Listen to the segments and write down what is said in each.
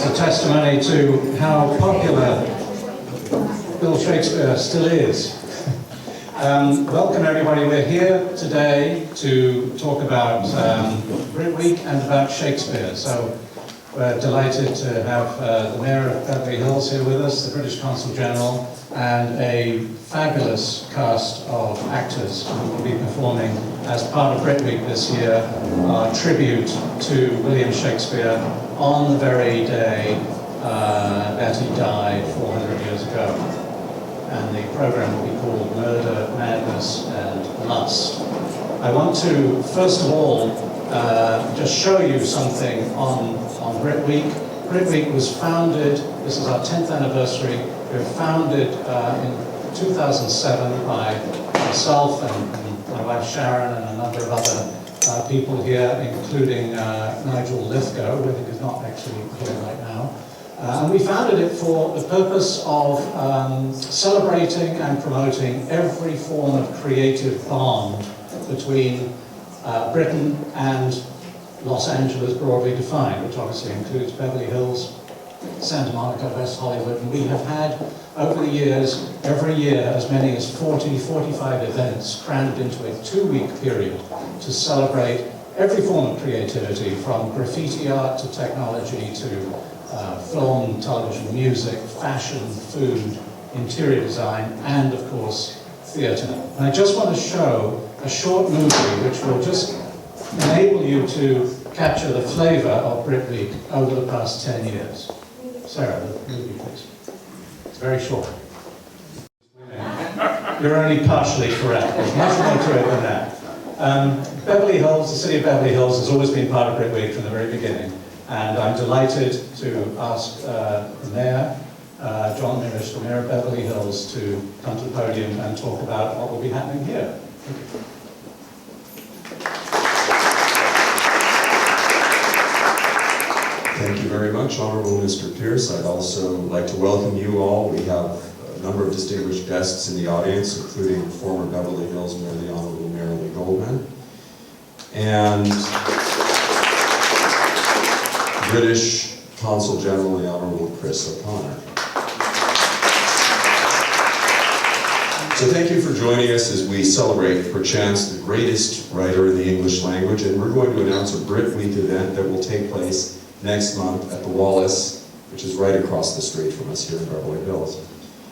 It's a testimony to how popular Bill Shakespeare still is. Welcome everybody. We're here today to talk about BritWeek and about Shakespeare. So we're delighted to have the Mayor of Beverly Hills here with us, the British Consul General, and a fabulous cast of actors who will be performing as part of BritWeek this year our tribute to William Shakespeare on the very day that he died 400 years ago. And the program will be called Murder, Madness and Lust. I want to, first of all, just show you something on BritWeek. BritWeek was founded, this is our 10th anniversary, we were founded in 2007 by myself and my wife Sharon and a number of other people here, including Nigel Lithgow, who I think is not actually here right now. And we founded it for the purpose of celebrating and promoting every form of creative bond between Britain and Los Angeles, broadly defined, which obviously includes Beverly Hills, Santa Monica, West Hollywood. And we have had, over the years, every year, as many as 40, 45 events crammed into a 2-week period to celebrate every form of creativity, from graffiti art to technology to film, television, music, fashion, food, interior design, and of course, theatre. And I just want to show a short movie which will just enable you to capture the flavour of BritWeek over the past 10 years. Sarah, the movie, please. It's very short. You're only partially correct. There's much more to it than that. Beverly Hills, the city of Beverly Hills, has always been part of BritWeek from the very beginning. And I'm delighted to ask the Mayor, Mayor Mirisch, the Mayor of Beverly Hills, to come to the podium and talk about what will be happening here. Thank you. Thank you very much, Honorable Mr. Pierce. I'd also like to welcome you all. We have a number of distinguished guests in the audience, including former Beverly Hills Mayor, the Honorable Mary Goldman, and British Consul General, the Honorable Chris O'Connor. So thank you for joining us as we celebrate, perchance, the greatest writer in the English language, and we're going to announce a BritWeek event that will take place next month at the Wallace, which is right across the street from us here in Beverly Hills.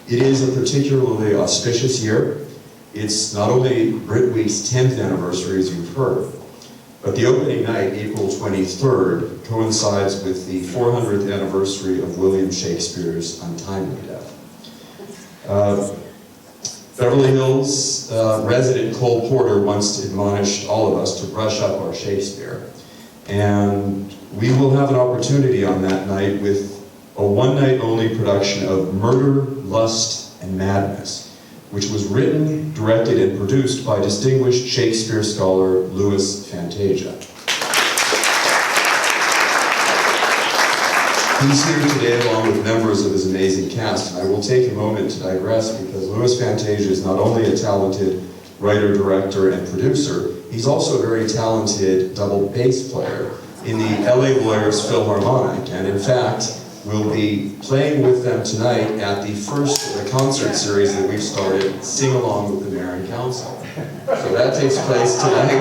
It is a particularly auspicious year. It's not only BritWeek's 10th anniversary, as you've heard, but the opening night, April 23rd, coincides with the 400th anniversary of William Shakespeare's untimely death. Beverly Hills resident Cole Porter once admonished all of us to brush up our Shakespeare. And we will have an opportunity on that night with a one-night-only production of Murder, Lust, and Madness, which was written, directed, and produced by distinguished Shakespeare scholar Louis Fantasia. He's here today along with members of his amazing cast, and I will take a moment to digress because Louis Fantasia is not only a talented writer, director, and producer, he's also a very talented double bass player in the LA Lawyers Philharmonic, and in fact, we'll be playing with them tonight at the first of the concert series that we've started, Sing Along with the Mayor and Council. So that takes place tonight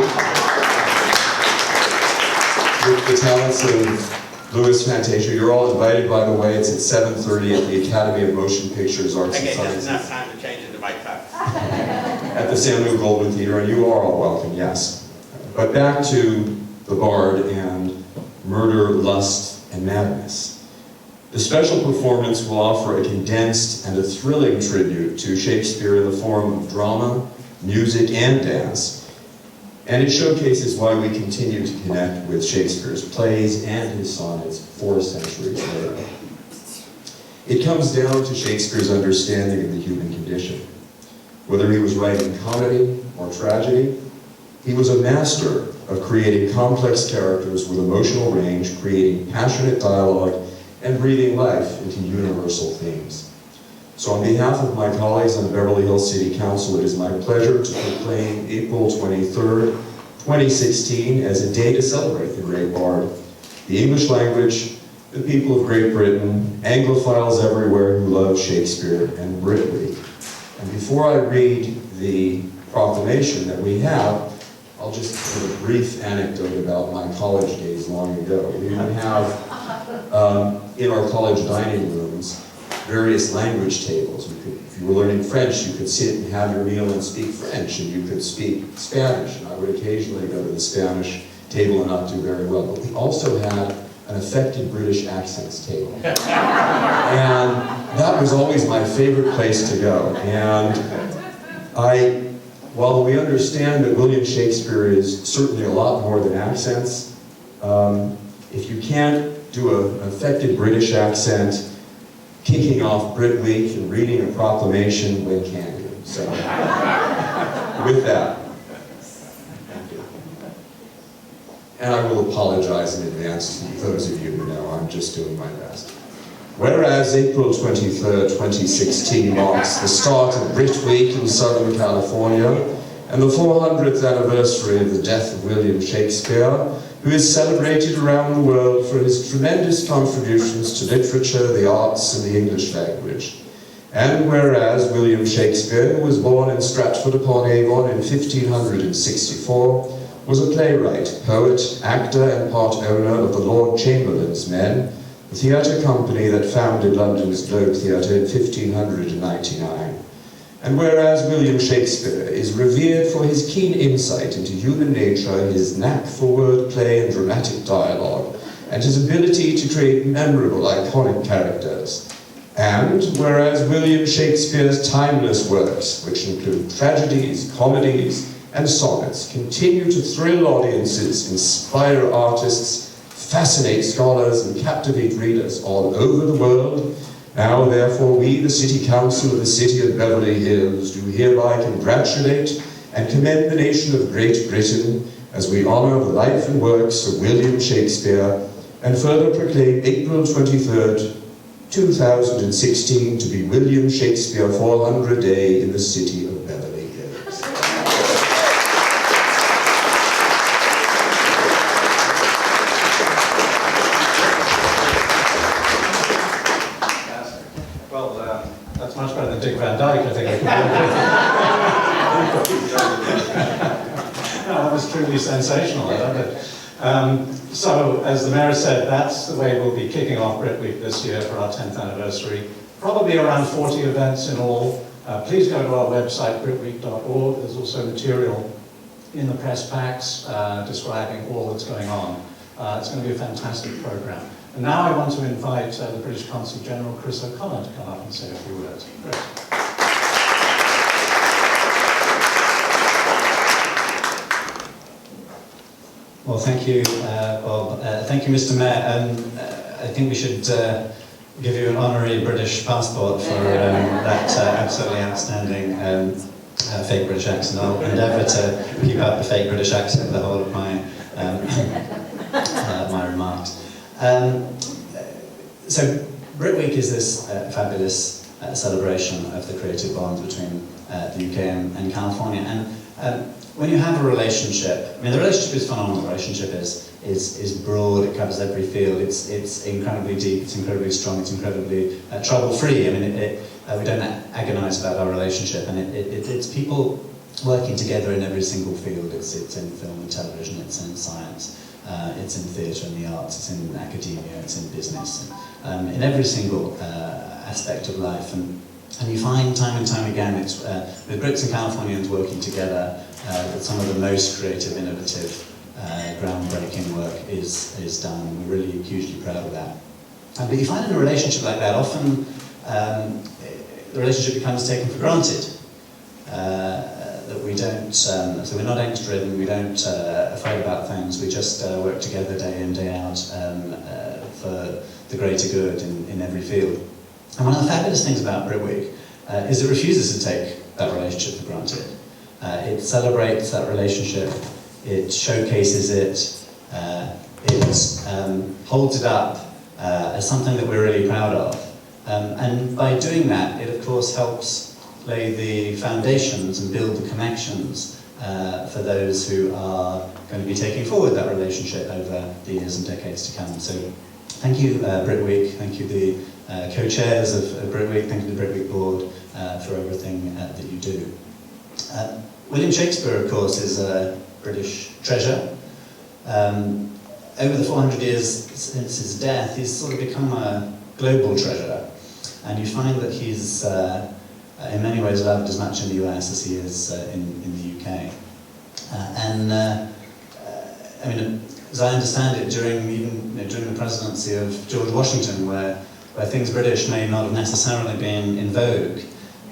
with the talents of Louis Fantasia. You're all invited, by the way. It's at 7:30 at the Academy of Motion Pictures, Arts and Sciences. Enough time to change into my cup. At the Samuel Goldwyn Theater, and you are all welcome, yes. But back to the Bard and Murder, Lust, and Madness. The special performance will offer a condensed and a thrilling tribute to Shakespeare in the form of drama, music, and dance. And it showcases why we continue to connect with Shakespeare's plays and his sonnets 4 centuries later. It comes down to Shakespeare's understanding of the human condition. Whether he was writing comedy or tragedy, he was a master of creating complex characters with emotional range, creating passionate dialogue, and breathing life into universal themes. So on behalf of my colleagues on the Beverly Hills City Council, it is my pleasure to proclaim April 23rd, 2016 as a day to celebrate the great bard, the English language, the people of Great Britain, Anglophiles everywhere who love Shakespeare, and BritWeek. And before I read the proclamation that we have, I'll just give a brief anecdote about my college days long ago. We would have, in our college dining rooms, various language tables. If you were learning French, you could sit and have your meal and speak French, and you could speak Spanish. And I would occasionally go to the Spanish table and not do very well. But we also had an affected British accents table. And that was always my favorite place to go. And while we understand that William Shakespeare is certainly a lot more than accents, if you can't do an affected British accent, kicking off BritWeek and reading a proclamation, when can you? So, with that, thank you. And I will apologize in advance to those of you who know I'm just doing my best. Whereas April 23rd, 2016 marks the start of BritWeek in Southern California and the 400th anniversary of the death of William Shakespeare, who is celebrated around the world for his tremendous contributions to literature, the arts, and the English language. And whereas William Shakespeare, who was born in Stratford-upon-Avon in 1564, was a playwright, poet, actor, and part owner of the Lord Chamberlain's Men, the theatre company that founded London's Globe Theatre in 1599. And whereas William Shakespeare is revered for his keen insight into human nature, his knack for wordplay and dramatic dialogue, and his ability to create memorable, iconic characters. And whereas William Shakespeare's timeless works, which include tragedies, comedies, and sonnets, continue to thrill audiences, inspire artists, fascinate scholars, and captivate readers all over the world, now, therefore, we, the City Council of the City of Beverly Hills, do hereby congratulate and commend the nation of Great Britain as we honor the life and works of William Shakespeare, and further proclaim April 23rd, 2016 to be William Shakespeare 400 Day in the City of Beverly Hills. That's much better than Dick Van Dyke, I think. No, that was truly sensational, I loved it. So, as the Mayor said, that's the way we'll be kicking off BritWeek this year for our 10th anniversary. Probably around 40 events in all. Please go to our website, britweek.org. There's also material in the press packs describing all that's going on. It's going to be a fantastic program. And now I want to invite the British Consul General, Chris O'Connor, to come up and say a few words. Chris. Well, thank you, Bob. Thank you, Mr. Mayor. I think we should give you an honorary British passport for that absolutely outstanding fake British accent. I'll endeavour to keep out the fake British accent the whole of my my remarks. So BritWeek is this fabulous celebration of the creative bonds between the UK and California. And when you have a relationship, I mean, the relationship is phenomenal. The relationship is broad. It covers every field. It's incredibly deep. It's incredibly strong. It's incredibly trouble-free. I mean, we don't agonise about our relationship, and it's people working together in every single field. It's in film and television. It's in science. It's in theatre and the arts, it's in academia, it's in business, in every single aspect of life. And you find time and time again, it's with Brits and Californians working together, that some of the most creative, innovative, groundbreaking work is done. We're really hugely proud of that. But you find in a relationship like that, often the relationship becomes taken for granted. That we don't, so we're not angst-driven, we don't afraid about things, we just work together day in, day out for the greater good in every field. And one of the fabulous things about BritWeek is it refuses to take that relationship for granted. It celebrates that relationship, it showcases it, it holds it up as something that we're really proud of. And by doing that, it of course helps lay the foundations and build the connections for those who are going to be taking forward that relationship over the years and decades to come. So thank you, BritWeek. Thank you, the co-chairs of BritWeek. Thank you, the BritWeek board, for everything that you do. William Shakespeare, of course, is a British treasure. Over the 400 years since his death, he's sort of become a global treasure. And you find that he's, in many ways, loved as much in the US as he is in the UK. I mean, as I understand it, during the presidency of George Washington, where things British may not have necessarily been in vogue,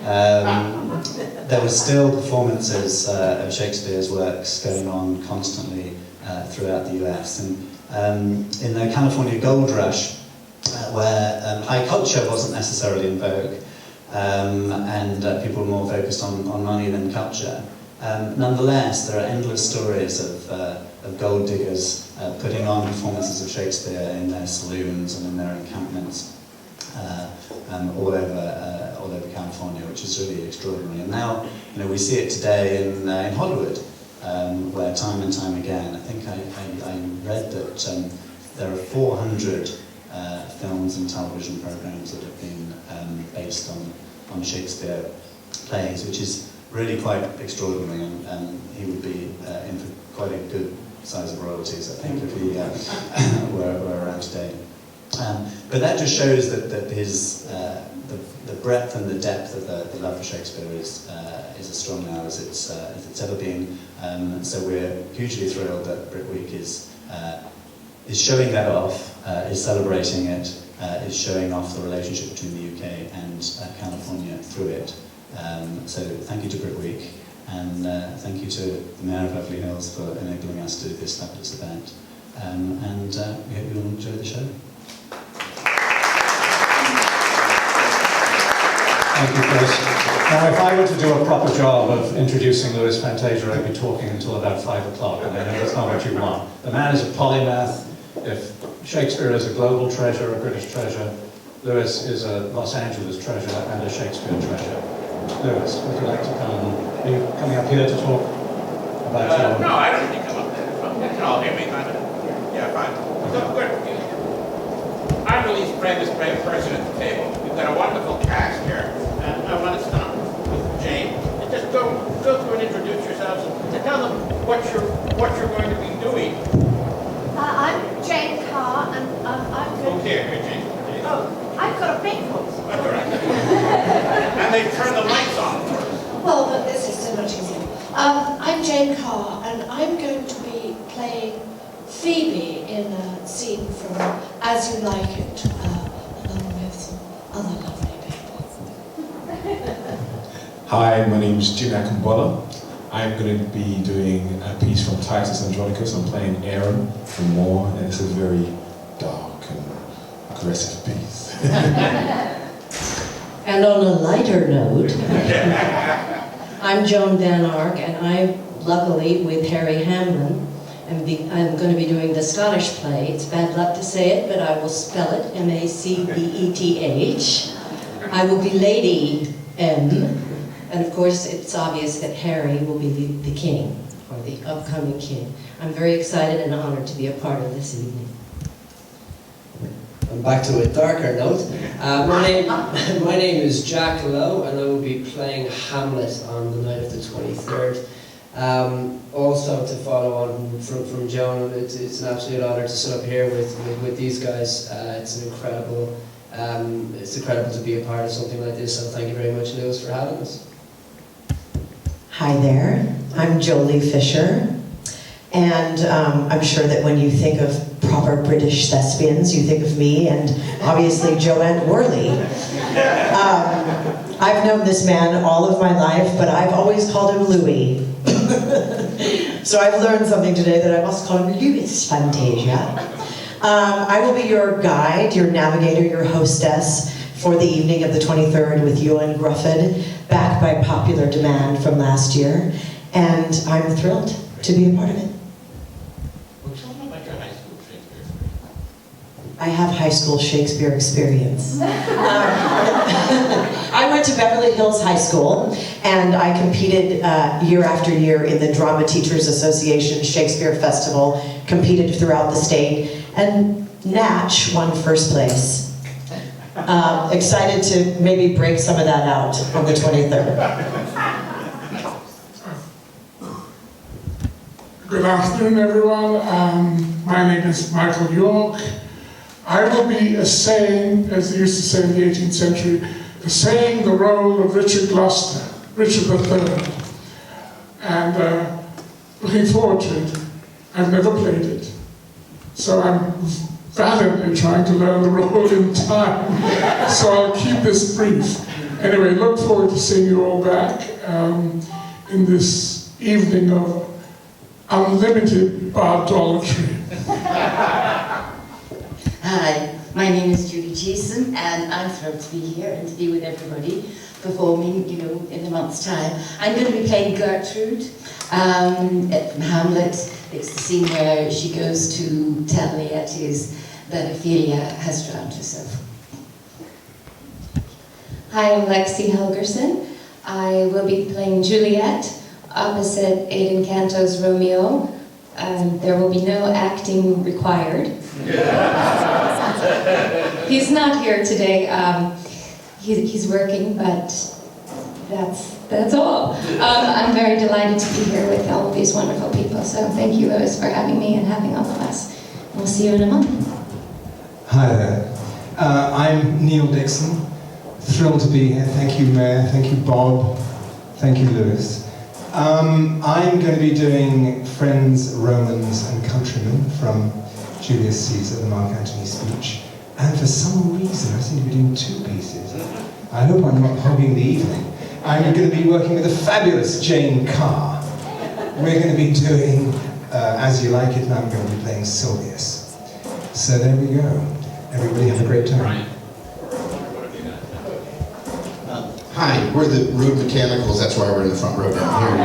there were still performances of Shakespeare's works going on constantly throughout the US. And in the California Gold Rush, where high culture wasn't necessarily in vogue, and people were more focused on money than culture, nonetheless, there are endless stories of gold diggers putting on performances of Shakespeare in their saloons and in their encampments all over California, which is really extraordinary. And now, we see it today in Hollywood, where time and time again, I think I read that there are 400 films and television programs that have been based on Shakespeare plays, which is really quite extraordinary, and he would be in for quite a good size of royalties, I think, if he were around today. But that just shows that his the breadth and the depth of the love for Shakespeare is as strong now as it's ever been. So we're hugely thrilled that BritWeek is showing that off, is celebrating it, is showing off the relationship between the UK and California through it. So thank you to BritWeek, and thank you to the Mayor of Beverly Hills for enabling us to do this fabulous event. And we hope you'll enjoy the show. Thank you, Chris. Now, if I were to do a proper job of introducing Louis Fantasia, I'd be talking until about 5 o'clock, and I know that's not what you want. The man is a polymath. If Shakespeare is a global treasure, a British treasure, Louis is a Los Angeles treasure and a Shakespeare treasure. Louis, would you like to come? Are you coming up here to talk about your... No, I don't need to come up there. You can all hear me, fine. Yeah, fine. So, good. I'm the least famous person at the table. We've got a wonderful cast here. And I want to start with Jane. And just go through and introduce yourselves and tell them what you're going to be doing. I'm Jane Carr, and I'm going Okay, Jane. Oh, I've got a big voice. That's all right. And they turn the lights on for us. Well, but this is so much easier. I'm Jane Carr, and I'm going to be playing Phoebe in a scene from As You Like It, along with some other lovely people. Hi, my name is Jim Akambola. I'm going to be doing a piece from Titus Andronicus. I'm playing Aaron from Moore, and it's a very dark and aggressive piece. And on a lighter note, I'm Joan Van Ark, and I, luckily, with Harry Hamlin, I'm going to be doing the Scottish play. It's bad luck to say it, but I will spell it, M-A-C-B-E-T-H. I will be Lady M, and of course it's obvious that Harry will be the king, or the upcoming king. I'm very excited and honored to be a part of this evening. And back to a darker note. My name is Jack Lowe, and I will be playing Hamlet on the night of the 23rd. Also, to follow on from Joan, it's an absolute honour to sit up here with these guys. It's incredible to be a part of something like this. So thank you very much, Lewis, for having us. Hi there, I'm Jolie Fisher, and I'm sure that when you think of proper British thespians, you think of me and obviously Joanne Worley. I've known this man all of my life, but I've always called him Louis. So I've learned something today that I must call him Louis Fantasia. I will be your guide, your navigator, your hostess for the evening of the 23rd with Ewan Grufford, back by popular demand from last year, and I'm thrilled to be a part of it. Well, tell them about your high school Shakespeare. I have high school Shakespeare experience. I went to Beverly Hills High School, and I competed year after year in the Drama Teachers Association Shakespeare Festival, competed throughout the state, and Natch won first place. Excited to maybe break some of that out on the 23rd. Good afternoon, everyone. My name is Michael York. I will be essaying, as they used to say in the 18th century, essaying the role of Richard Gloucester, Richard III. And looking forward to it. I've never played it. So I'm valiantly trying to learn the role in time. So I'll keep this brief. Anyway, look forward to seeing you all back in this evening of unlimited bardolatry. Hi, my name is Judy Jason, and I'm thrilled to be here and to be with everybody performing, in a month's time. I'm going to be playing Gertrude from Hamlet. It's the scene where she goes to tell Laertes that Ophelia has drowned herself. Hi, I'm Lexi Helgerson. I will be playing Juliet opposite Aidan Canto's Romeo. There will be no acting required. He's not here today. He's working, but that's all. I'm very delighted to be here with all of these wonderful people. So thank you, Lois, for having me and having all of us. We'll see you in a month. Hi there. I'm Neil Dixon. Thrilled to be here. Thank you, Mayor. Thank you, Bob. Thank you, Lewis. I'm going to be doing Friends, Romans, and Countrymen from Julius Caesar, the Mark Antony speech. And for some reason, I seem to be doing two pieces. I hope I'm not hogging the evening. I'm going to be working with the fabulous Jane Carr. We're going to be doing As You Like It, and I'm going to be playing Sylvius. So there we go. Everybody have a great time. Hi, we're the Rude Mechanicals, that's why we're in the front row down here.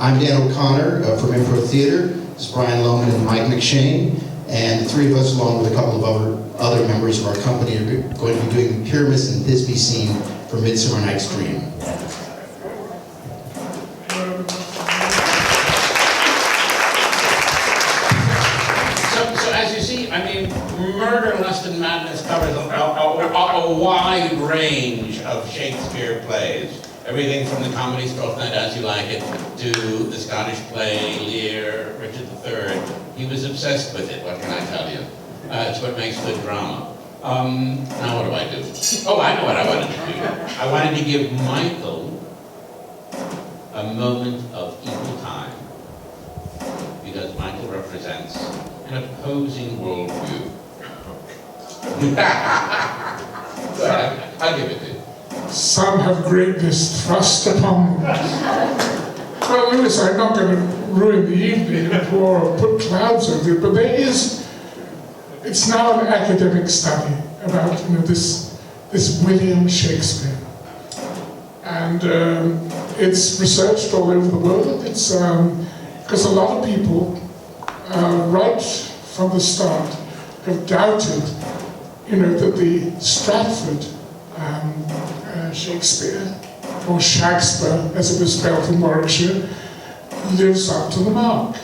I'm Dan O'Connor from Improv Theater. This is Brian Lohman and Mike McShane. And the three of us, along with a couple of other members of our company, are going to be doing the Pyramus and Thisbe scene for Midsummer Night's Dream. So as you see, Murder, Lust, and Madness covers a wide range of Shakespeare plays. Everything from the comedy Twelfth Night, As You Like It, to the Scottish play Lear, Richard III. He was obsessed with it, what can I tell you? It's what makes good drama. Now what do I do? Oh, I know what I wanted to do. I wanted to give Michael a moment of equal time, because Michael represents an opposing worldview. Go ahead, I'll give it to you. Some have greatness thrust upon them. Well, Lewis, I'm not going to ruin the evening or put clouds over it, but it's now an academic study about this William Shakespeare. And it's researched all over the world. It's because a lot of people, right from the start, have doubted, that the Stratford Shakespeare, or Shakespeare, as it was spelled in Warwickshire, lives up to the mark.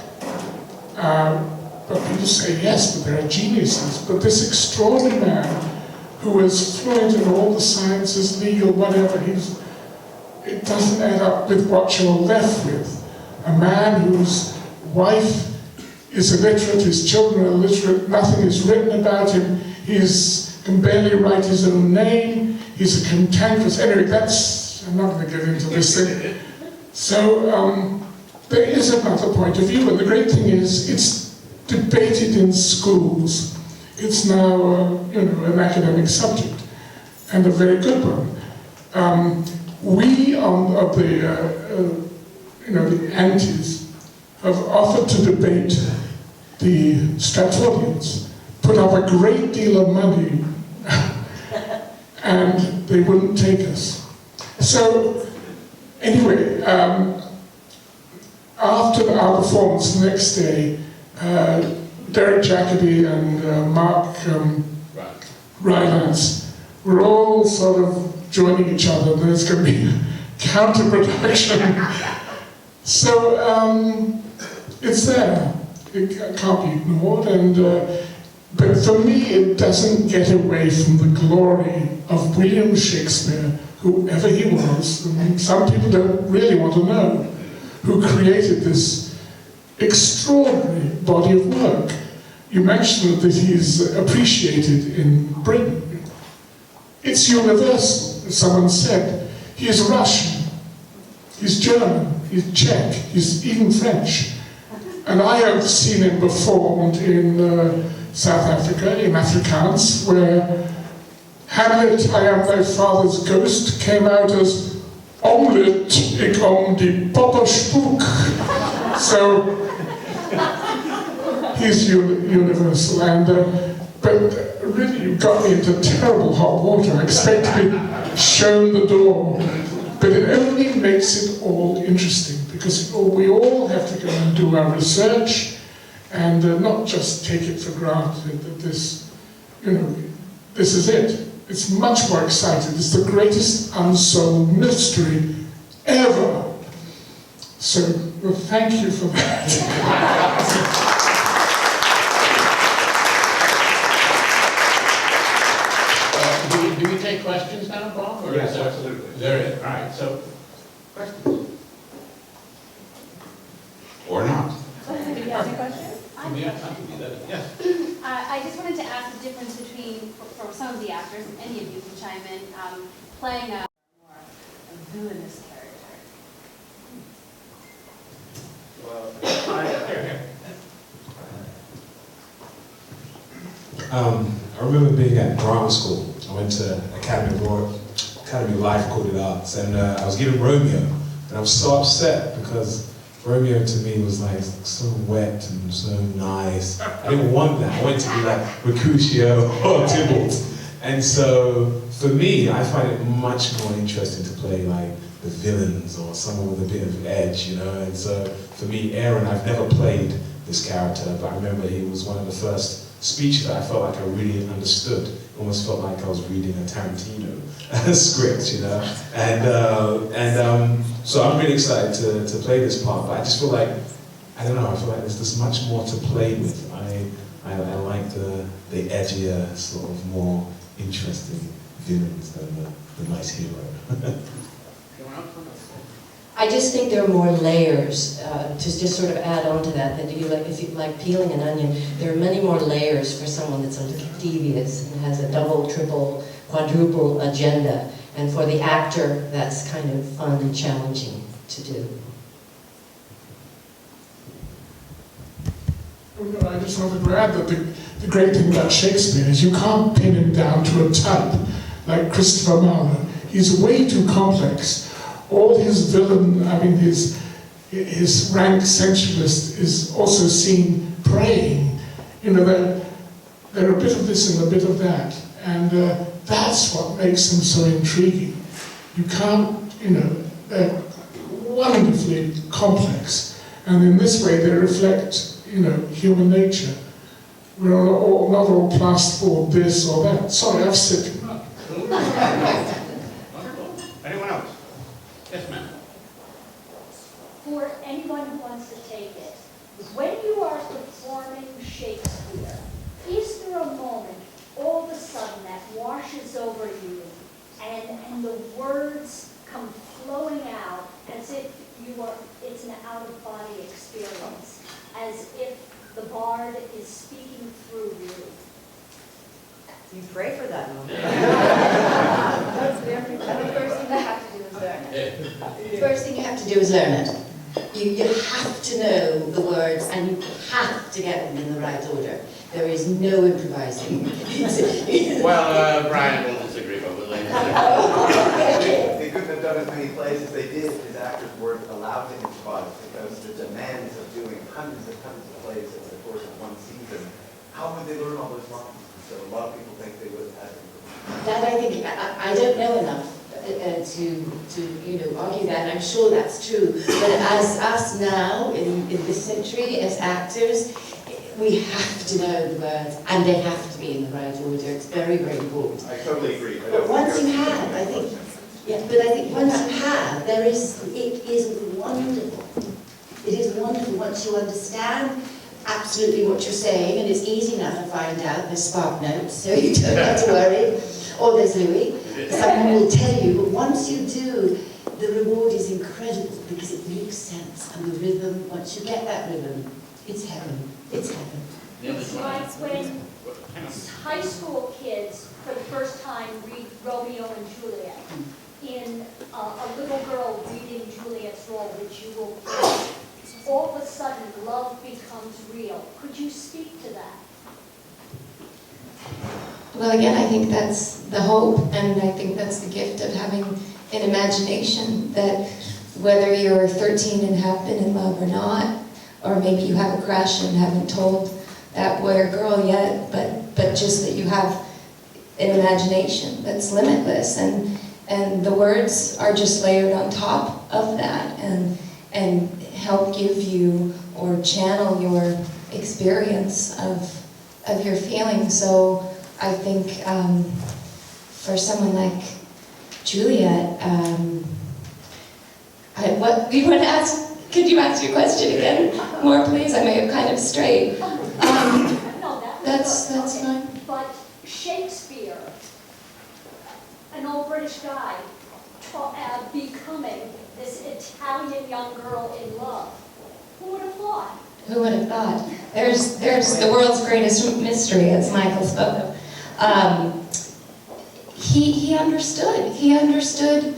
But people say, yes, but there are geniuses. But this extraordinary man, who is fluent in all the sciences, legal, whatever, it doesn't add up with what you're left with. A man whose wife is illiterate, his children are illiterate, nothing is written about him, he can barely write his own name, he's a cantankerous, anyway, I'm not going to get into this thing. So there is another point of view, and the great thing is, it's debated in schools. It's now, an academic subject, and a very good one. We of the antis have offered to debate the Stratfordians, put up a great deal of money, and they wouldn't take us. So, anyway, after our performance the next day, Derek Jacobi and Mark Rylance were all sort of joining each other. There's going to be counter-production. So it's there. It can't be ignored, and But for me, it doesn't get away from the glory of William Shakespeare, whoever he was, and some people don't really want to know, who created this extraordinary body of work. You mentioned that he's appreciated in Britain. It's universal, as someone said. He is Russian, he's German, he's Czech, he's even French. And I have seen him performed in South Africa, in Afrikaans, where Hamlet, I am thy father's ghost, came out as Omelet, ik die popperspook. So, he's universal, and but really you got me into terrible hot water. I expect to be shown the door, but it only makes it all interesting, because we all have to go and do our research, and not just take it for granted that this, this is it. It's much more exciting. It's the greatest unsolved mystery ever. So, well, thank you for that. Do we take questions now, Bob? Or Yes, is there, absolutely. There is. All right, so, questions? Or not? Did you have any questions? Yes. I just wanted to ask the difference between, for some of the actors, and any of you can chime in, playing a more villainous character. I remember being at drama school. I went to Academy of Life Called It Arts, and I was given Romeo, and I was so upset because Romeo to me was like so wet and so nice. I didn't want that. I wanted to be like Mercutio or Tybalt. And so for me, I find it much more interesting to play like the villains or someone with a bit of edge, And so for me, Aaron, I've never played this character, but I remember he was one of the first speeches that I felt like I really understood. It almost felt like I was reading a Tarantino script, So I'm really excited to play this part, but I just feel like, I don't know, I feel like there's just much more to play with. I like the edgier, sort of more interesting villains than the nice hero. I just think there are more layers, to just sort of add on to that if you like peeling an onion, there are many more layers for someone that's a little devious and has a double, triple, quadruple agenda. And for the actor, that's kind of fun and challenging to do. I just wanted to add that the great thing about Shakespeare is you can't pin him down to a type like Christopher Marlowe. He's way too complex. All his villain, his rank sensualist is also seen praying. They're a bit of this and a bit of that. And that's what makes them so intriguing. You can't, they're wonderfully complex. And in this way they reflect, human nature. We're not all plasterboard this or that. Sorry, I've said too much. Anyone else? Yes, ma'am. For anyone who wants to take it, when you are performing Shakespeare, is there a moment all of a sudden that washes over you and the words come flowing out as if it's an out-of-body experience, as if the bard is speaking through you? You pray for that moment. The first thing you have to do is learn it. You have to know the words and you have to get them in the right order. There is no improvising. Well, Brian will disagree, but we'll let you They couldn't have done as many plays as they did if his actors weren't allowed to improvise, because the demands of doing hundreds and hundreds of plays over the course of one season, how would they learn all those lines? So a lot of people think they would have had to. That I think, I don't know enough to argue that, and I'm sure that's true. But as us now, in this century, as actors, we have to know the words, and they have to be in the right order. It's very, very important. I totally agree. But once you have, I think once you have, it is wonderful. It is wonderful once you understand absolutely what you're saying, and it's easy enough to find out. There's spark notes, so you don't have to worry. Or there's Louis. Someone will tell you, but once you do, the reward is incredible because it makes sense. And the rhythm, once you get that rhythm, it's heaven. It's heaven. It's like when high school kids, for the first time, read Romeo and Juliet. In a little girl reading Juliet's role, which you will play, all of a sudden love becomes real. Could you speak to that? Well, again, I think that's the hope, and I think that's the gift of having an imagination, that whether you're 13 and have been in love or not, or maybe you have a crush and haven't told that boy or girl yet, but just that you have an imagination that's limitless, and the words are just layered on top of that, and help give you or channel your experience of your feelings. So I think for someone like Juliet, what you want to ask? Could you ask your question again? More, please. I may have kind of strayed. That's fine. But Shakespeare, an old British guy, becoming this Italian young girl in love. Who would have thought? Who would have thought? There's the world's greatest mystery, as Michael spoke of. He understood. He understood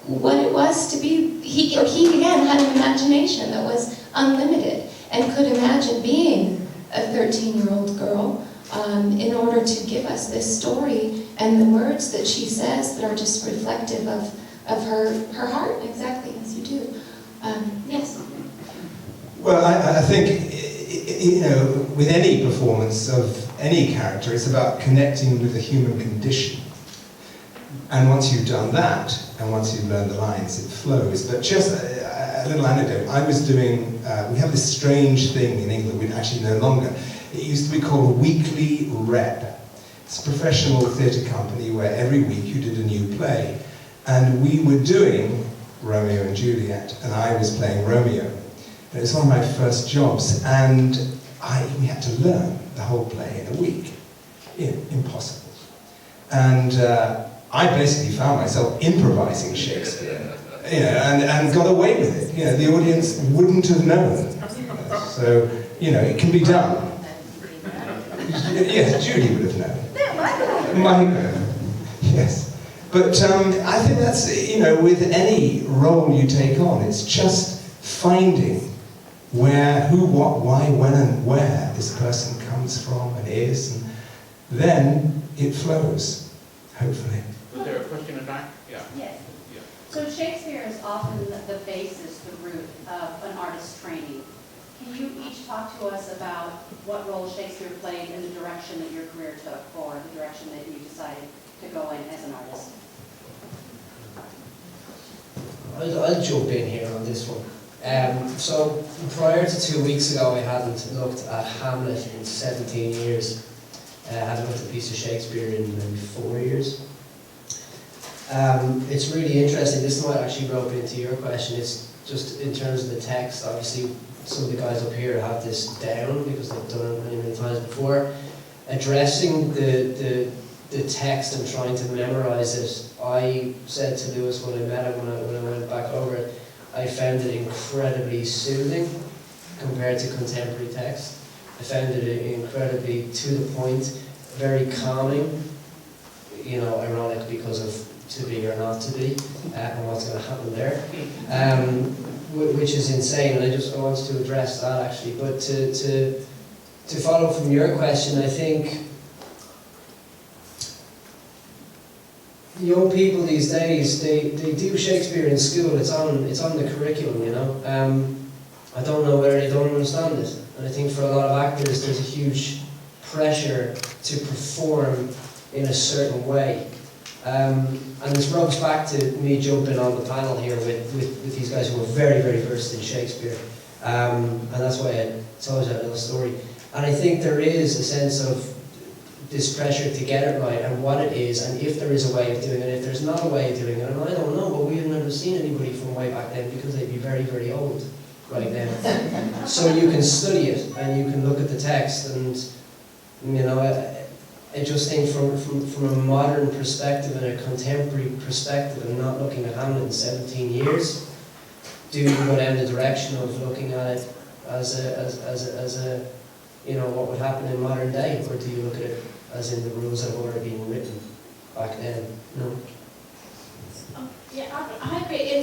what it was to be. He again had an imagination that was unlimited and could imagine being a 13-year-old girl in order to give us this story and the words that she says that are just reflective of her heart, exactly as you do. Yes. Well, I think, with any performance of any character, it's about connecting with the human condition. And once you've done that, and once you've learned the lines, it flows. But just a little anecdote. I was doing, we have this strange thing in England, we actually no longer. It used to be called Weekly Rep. It's a professional theatre company where every week you did a new play. And we were doing Romeo and Juliet, and I was playing Romeo. It was one of my first jobs, and we had to learn the whole play in a week. Impossible. And I basically found myself improvising Shakespeare, and got away with it. The audience wouldn't have known. So, it can be done. Yes, Judy would have known. Michael. Yes. But I think that's, with any role you take on, it's just finding where, who, what, why, when, and where this person comes from and is, and then it flows, hopefully. Was there a question in back? Yeah. Yes. Yeah. So Shakespeare is often the basis, the root of an artist's training. Can you each talk to us about what role Shakespeare played in the direction that your career took, or the direction that you decided to go in as an artist? I'll jump in here on this one. So prior to 2 weeks ago, I hadn't looked at Hamlet in 17 years. I hadn't looked at a piece of Shakespeare in maybe 4 years. It's really interesting. This might actually rope into your question. It's just in terms of the text. Obviously, some of the guys up here have this down because they've done it many, many times before. Addressing the text and trying to memorize it, I said to Lewis when I met him, when I went back over it, I found it incredibly soothing compared to contemporary text. I found it incredibly to the point, very calming, ironic because of to be or not to be, and what's going to happen there, which is insane, and I wanted to address that actually. But to follow from your question, I think young people these days, they do Shakespeare in school. It's on the curriculum, I don't know whether they don't understand it, and I think for a lot of actors there's a huge pressure to perform in a certain way, and this rubs back to me jumping on the panel here with these guys who are very, very versed in Shakespeare, and that's why I told you that little story. And I think there is a sense of this pressure to get it right and what it is, and if there is a way of doing it, if there's not a way of doing it, and I don't know, but we've never seen anybody from way back then because they'd be very, very old. right then. So you can study it and you can look at the text, and I just think from a modern perspective and a contemporary perspective, and not looking at Hamlet in 17 years, do you go down the direction of looking at it as a what would happen in modern day, or do you look at it as in the rules that have already been written back then? No. Yeah, I agree. I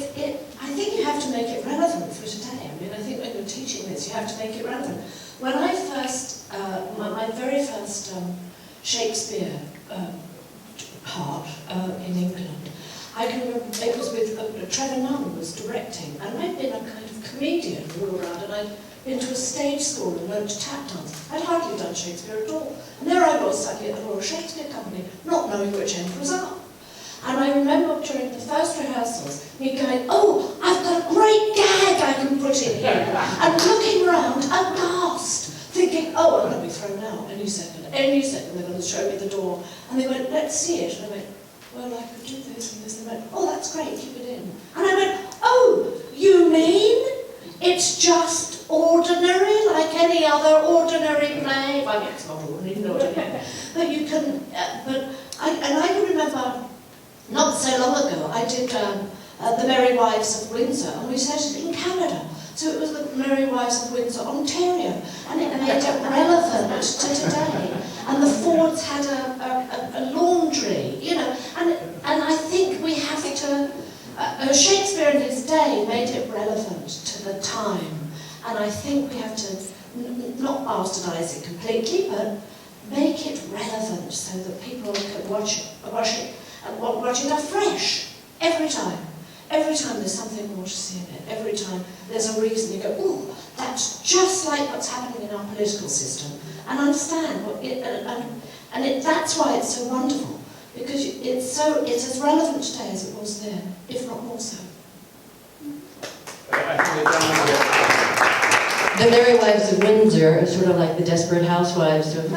think you have to make it relevant for today. I mean, I think when you're teaching this, you have to make it relevant. When I first, my very first Shakespeare part in England, I can remember it was with Trevor Nunn was directing, and I'd been a kind of comedian all around, and I'd been to a stage school and learned to tap dance. I'd hardly done Shakespeare at all. And there I was studying at the Royal Shakespeare Company, not knowing which end was up. And I remember during the first rehearsals, me going, oh, I've got a great gag I can put in here. And looking around, aghast, thinking, oh, I'm going to be thrown out any second they're going to show me the door. And they went, let's see it. And I went, well, I could do this and this. And they went, oh, that's great, keep it in. And I went, oh, you mean it's just ordinary, like any other ordinary play? Well, it's not ordinary, you know what I mean. But you can, I can remember, not so long ago, I did The Merry Wives of Windsor, and we set it in Canada. So it was The Merry Wives of Windsor, Ontario, and it made it relevant to today. And the Fords had a laundry, and I think we have to, Shakespeare in his day made it relevant to the time. And I think we have to not bastardize it completely, but make it relevant so that people can watch it afresh every time. Every time there's something more to see in it. Every time there's a reason you go, ooh, that's just like what's happening in our political system. And understand that's why it's so wonderful, because it's as relevant today as it was then, if not more so. The Merry Wives of Windsor are sort of like the Desperate Housewives of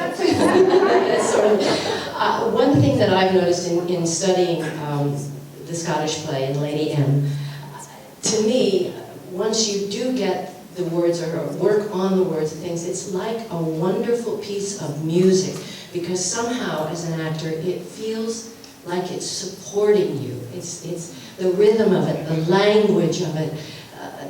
one thing that I've noticed in studying the Scottish play in Lady M, to me, once you do get the words or work on the words and things, it's like a wonderful piece of music, because somehow as an actor it feels like it's supporting you. It's the rhythm of it, the language of it,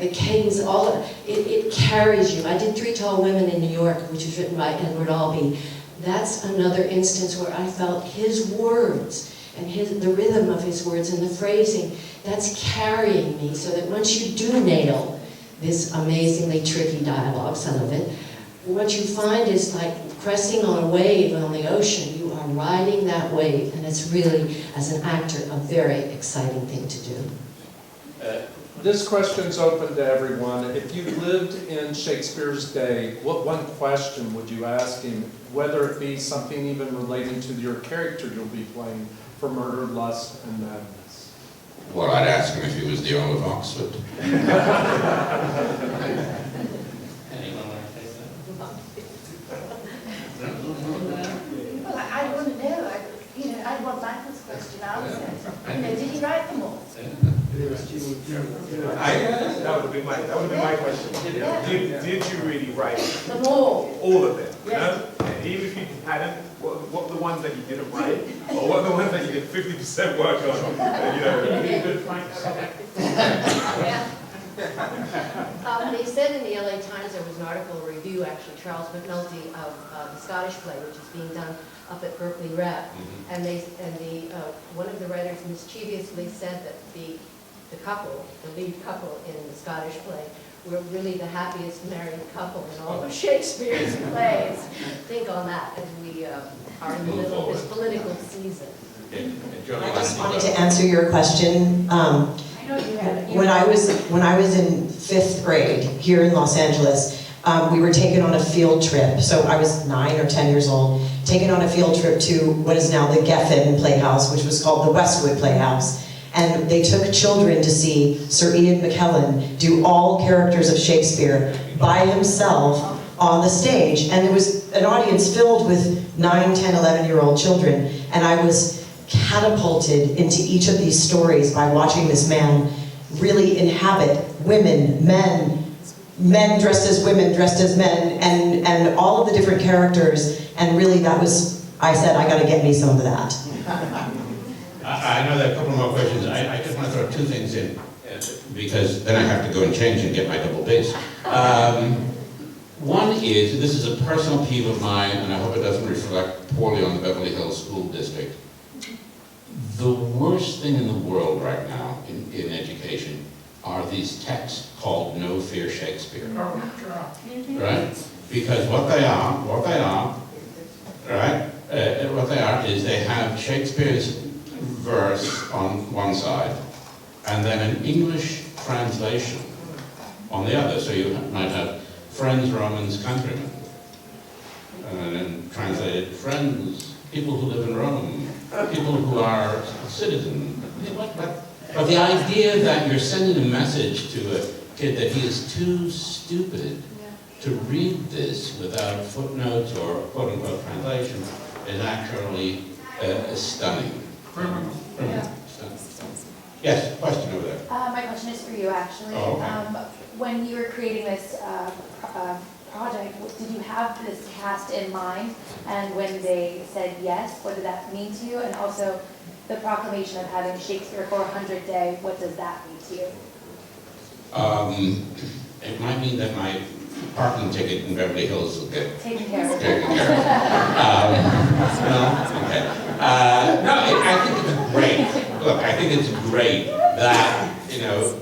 the cadence, all of it carries you. I did Three Tall Women in New York, which was written by Edward Albee. That's another instance where I felt his words and the rhythm of his words and the phrasing, that's carrying me, so that once you do nail this amazingly tricky dialogue, some of it, what you find is like cresting on a wave on the ocean. You are riding that wave, and it's really, as an actor, a very exciting thing to do. This question's open to everyone. If you lived in Shakespeare's day, what one question would you ask him, whether it be something even relating to your character you'll be playing for Murder, Lust, and Madness? Well, I'd ask him if he was the Earl of Oxford. Anyone want to say something? Well, I want to know. I'd want Michael's question answered. Did he write them all? That would have been my question. Yeah. Did you really write them all? All of them? Yes. And even if you hadn't, what were the ones that you didn't write, or what are the ones that you did 50% work on? They said in the LA Times, there was an article, a review actually, Charles McNulty, of the Scottish play, which is being done up at Berkeley Rep, and one of the writers mischievously said that the lead couple in the Scottish play, were really the happiest married couple in all of Shakespeare's plays. Think on that as we are in the middle of this political season. I just wanted to answer your question. When I was in 5th grade here in Los Angeles, we were taken on a field trip. So I was 9 or 10 years old, taken on a field trip to what is now the Geffen Playhouse, which was called the Westwood Playhouse. And they took children to see Sir Ian McKellen do all characters of Shakespeare by himself on the stage. And there was an audience filled with 9, 10, 11-year-old children. And I was catapulted into each of these stories by watching this man really inhabit women, men, men dressed as women, dressed as men, and all of the different characters, and really that was, I said, I gotta get me some of that. I know there are a couple more questions. I just want to throw two things in, because then I have to go and change and get my double bass. One is, this is a personal peeve of mine, and I hope it doesn't reflect poorly on the Beverly Hills School District. The worst thing in the world right now in education are these texts called No Fear Shakespeare. Right? Because what they are, right? What they are is they have Shakespeare's verse on one side, and then an English translation on the other. So you might have friends, Romans, countrymen, and then translated friends, people who live in Rome, people who are citizens. But the idea that you're sending a message to a kid that he is too stupid to read this without footnotes or quote-unquote translation is actually stunning. Stunning. Yes, question over there. My question is for you, actually. Oh, okay. When you were creating this project, did you have this cast in mind? And when they said yes, what did that mean to you? And also, the proclamation of having Shakespeare for 100 Day, what does that mean to you? It might mean that my parking ticket in Beverly Hills will get taken care of. I think it's great. Look, I think it's great that, you know,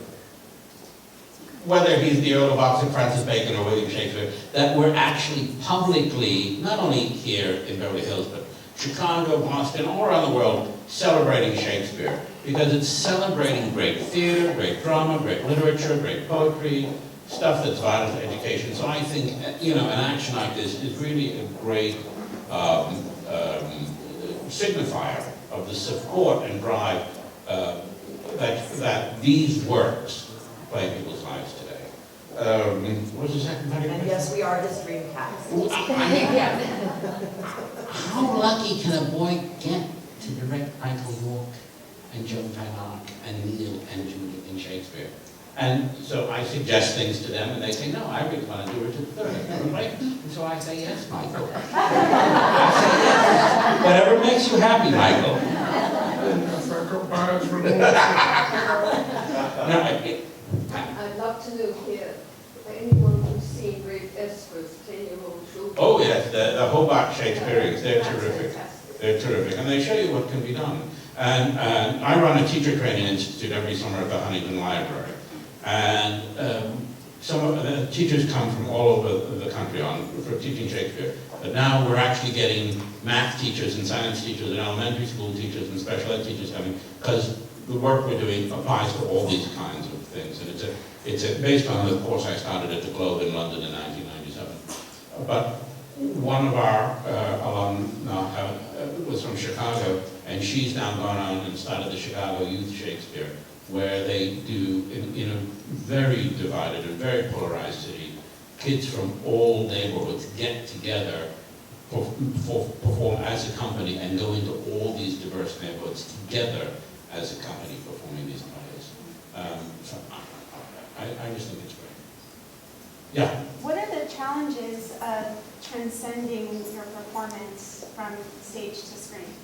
whether he's the Earl of Oxford, Francis Bacon, or William Shakespeare, that we're actually publicly, not only here in Beverly Hills, but Chicago, Boston, all around the world, celebrating Shakespeare. Because it's celebrating great theater, great drama, great literature, great poetry, stuff that's vital to education. So I think, you know, an action like this is really a great signifier of the support and drive that these works play in people's lives today. What was the second part of your And question? yes, we are his dream cast. How lucky can a boy get to direct Michael York and Joan Van Ark and Neil and Julie and Shakespeare? And so I suggest things to them, and they say, no, I really want to do Richard III. Right? And so I say, yes, Michael. I say, yes. Whatever makes you happy, Michael. I'd love to know here, anyone who's seen Great Esper's 10-year-old show. Oh, yes, the Hobart Shakespeareans, they're terrific. They're terrific, and they show you what can be done. And I run a teacher training institute every summer at the Huntington Library. And some of the teachers come from all over the country for teaching Shakespeare. But now we're actually getting math teachers and science teachers and elementary school teachers and special ed teachers coming, because the work we're doing applies to all these kinds of things. And it's based on the course I started at the Globe in London in 1997. But one of our alum now was from Chicago, and she's now gone on and started the Chicago Youth Shakespeare, where they do, in a very divided and very polarized city, kids from all neighborhoods get together, perform as a company, and go into all these diverse neighborhoods together as a company performing these plays. So I just think it's great. Yeah? What are the challenges of transcending your performance from stage to screen?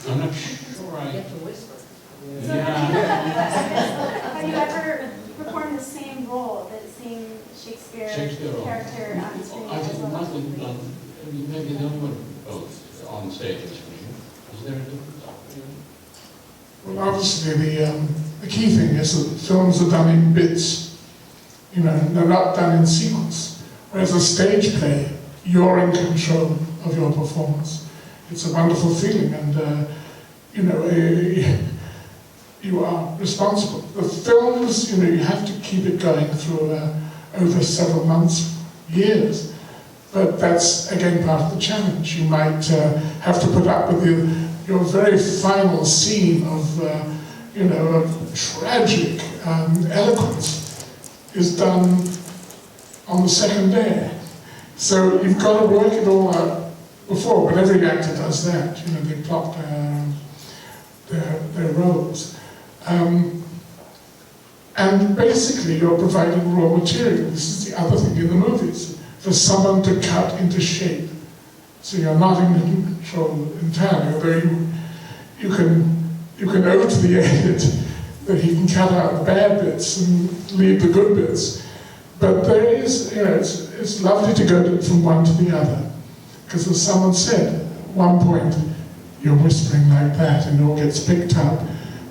I'm not sure I... You have to whisper. So have you ever performed the same role, the same Shakespeare character on screen? I think nothing, maybe the only one both on stage and screen. Is there a difference? Well, obviously the key thing is that films are done in bits. You know, they're not done in sequence. Whereas a stage play, you're in control of your performance. It's a wonderful feeling, and you know, you are responsible. The films, you know, you have to keep it going through over several months, years. But that's again part of the challenge. You might have to put up with your very final scene of, you know, of tragic eloquence is done on the second day. So you've got to work it all out before, but every actor does that. You know, they plot their roles. And basically you're providing raw material. This is the other thing in the movies, for someone to cut into shape. So you're not in control entirely, although you can owe to the edit that he can cut out the bad bits and leave the good bits. But there is, it's lovely to go from one to the other. Because as someone said, at one point, you're whispering like that and it all gets picked up.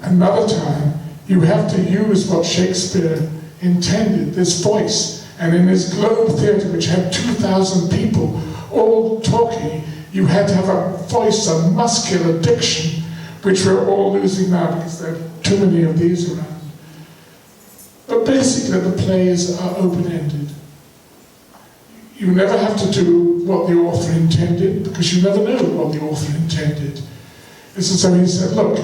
Another time, you have to use what Shakespeare intended, this voice. And in his Globe Theatre, which had 2,000 people all talking, you had to have a voice, a muscular diction, which we're all losing now because there are too many of these around. But basically the plays are open-ended. You never have to do what the author intended, because you never know what the author intended. This is how he said, look,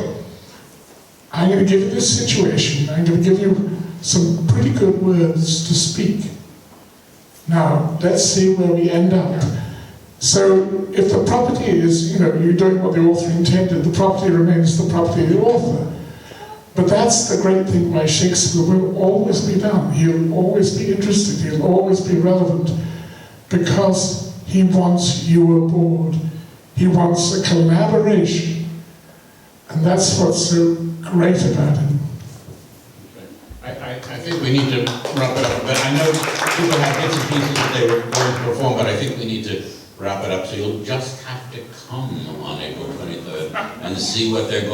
I'm going to give you this situation, I'm going to give you some pretty good words to speak. Now, let's see where we end up. So, if the property is, you're doing what the author intended, the property remains the property of the author. But that's the great thing by Shakespeare, will always be done. He'll always be interested, he'll always be relevant, because he wants you aboard. He wants a collaboration. And that's what's so great about him. I think we need to wrap it up, but I know people have bits and pieces that they were going to perform, but I think we need to wrap it up, so you'll just have to come on April 23rd and see what they're going